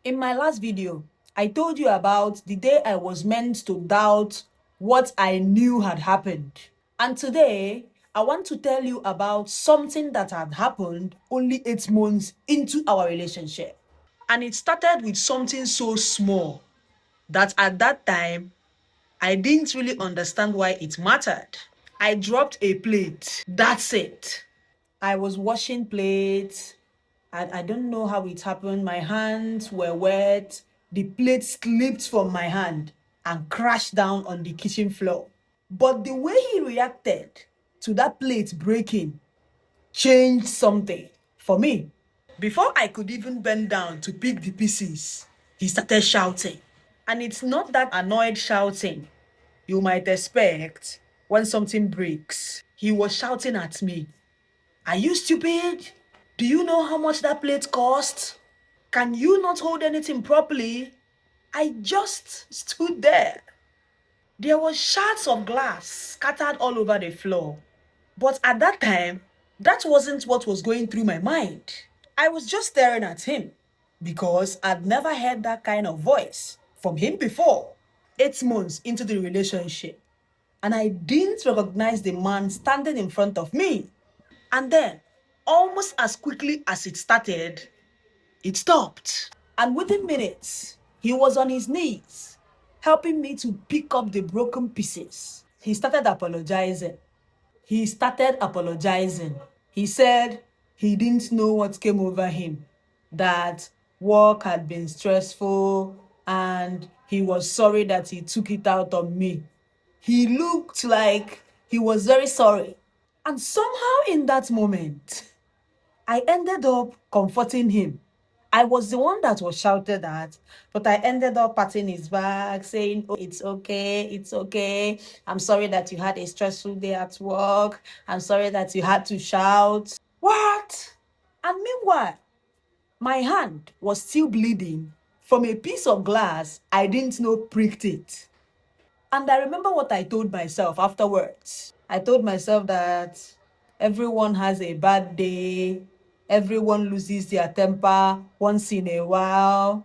In my last video, I told you about the day I was meant to doubt what I knew had happened. And today, I want to tell you about something that had happened only 8 months into our relationship. And it started with something so small that at that time, I didn't really understand why it mattered. I dropped a plate. That's it. I was washing plates. I don't know how it happened. My hands were wet. The plate slipped from my hand and crashed down on the kitchen floor. But the way he reacted to that plate breaking changed something for me. Before I could even bend down to pick the pieces, he started shouting. And it's not that annoyed shouting you might expect when something breaks. He was shouting at me. Are you stupid? Do you know how much that plate cost? Can you not hold anything properly? I just stood there. There were shards of glass scattered all over the floor. But at that time, that wasn't what was going through my mind. I was just staring at him because I'd never heard that kind of voice from him before. 8 months into the relationship, and I didn't recognize the man standing in front of me. And then, almost as quickly as it started, it stopped. And within minutes, he was on his knees, helping me to pick up the broken pieces. He started apologizing. He said he didn't know what came over him, that work had been stressful, and he was sorry that he took it out on me. He looked like he was very sorry. And somehow in that moment, I ended up comforting him. I was the one that was shouted at, but I ended up patting his back, saying, "Oh, it's okay, it's okay. I'm sorry that you had a stressful day at work. I'm sorry that you had to shout." What? And meanwhile, my hand was still bleeding from a piece of glass I didn't know pricked it. And I remember what I told myself afterwards. I told myself that everyone has a bad day, everyone loses their temper once in a while.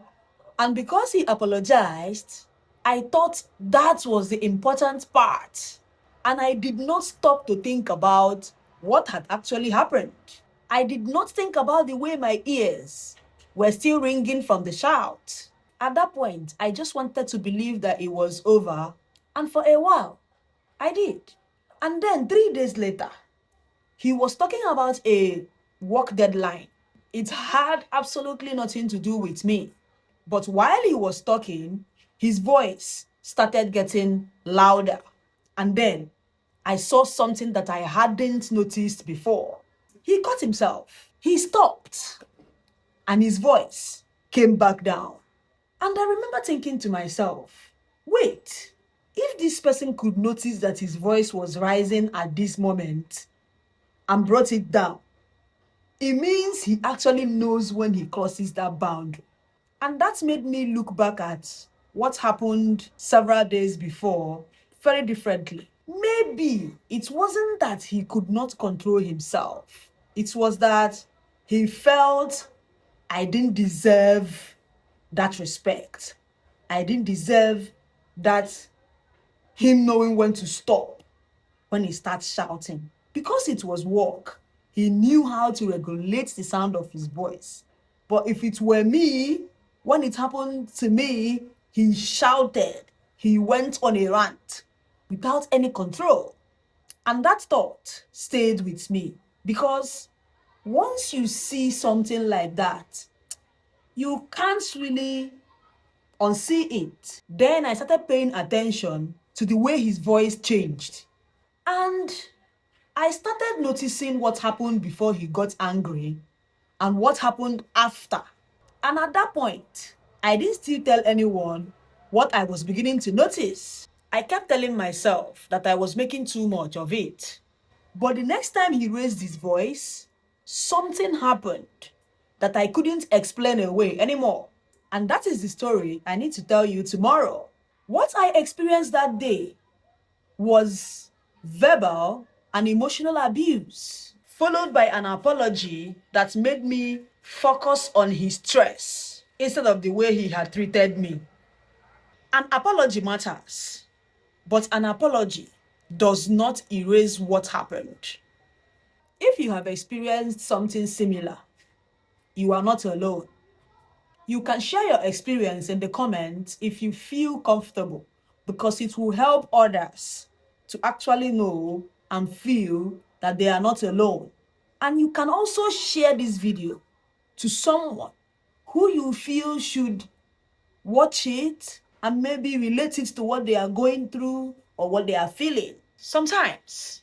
And because he apologized, I thought that was the important part. And I did not stop to think about what had actually happened. I did not think about the way my ears were still ringing from the shout. At that point, I just wanted to believe that it was over, and for a while, I did. And then 3 days later, he was talking about a work deadline. It had absolutely nothing to do with me. But while he was talking, his voice started getting louder. And then I saw something that I hadn't noticed before. He caught himself. He stopped. And his voice came back down. And I remember thinking to myself, wait, if this person could notice that his voice was rising at this moment and brought it down, it means he actually knows when he crosses that boundary. And that made me look back at what happened several days before very differently. Maybe it wasn't that he could not control himself. It was that he felt I didn't deserve that respect. I didn't deserve that him knowing when to stop when he starts shouting. Because it was work, he knew how to regulate the sound of his voice. But if it were me, when it happened to me, he shouted. He went on a rant without any control. And that thought stayed with me because once you see something like that, you can't really unsee it. Then I started paying attention to the way his voice changed. And I started noticing what happened before he got angry and what happened after. And at that point, I didn't still tell anyone what I was beginning to notice. I kept telling myself that I was making too much of it. But the next time he raised his voice, something happened that I couldn't explain away anymore. And that is the story I need to tell you tomorrow. What I experienced that day was verbal and emotional abuse, followed by an apology that made me focus on his stress. instead of the way he had treated me. An apology matters, but an apology does not erase what happened. If you have experienced something similar, you are not alone. You can share your experience in the comments if you feel comfortable, because it will help others to actually know and feel that they are not alone. And you can also share this video to someone who you feel should watch it and maybe relate it to what they are going through or what they are feeling. Sometimes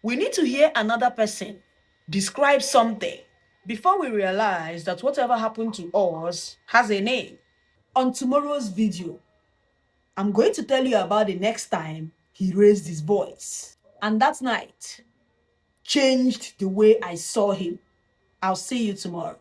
we need to hear another person describe something before we realize that whatever happened to us has a name. On tomorrow's video, I'm going to tell you about the next time he raised his voice. And that night changed the way I saw him. I'll see you tomorrow.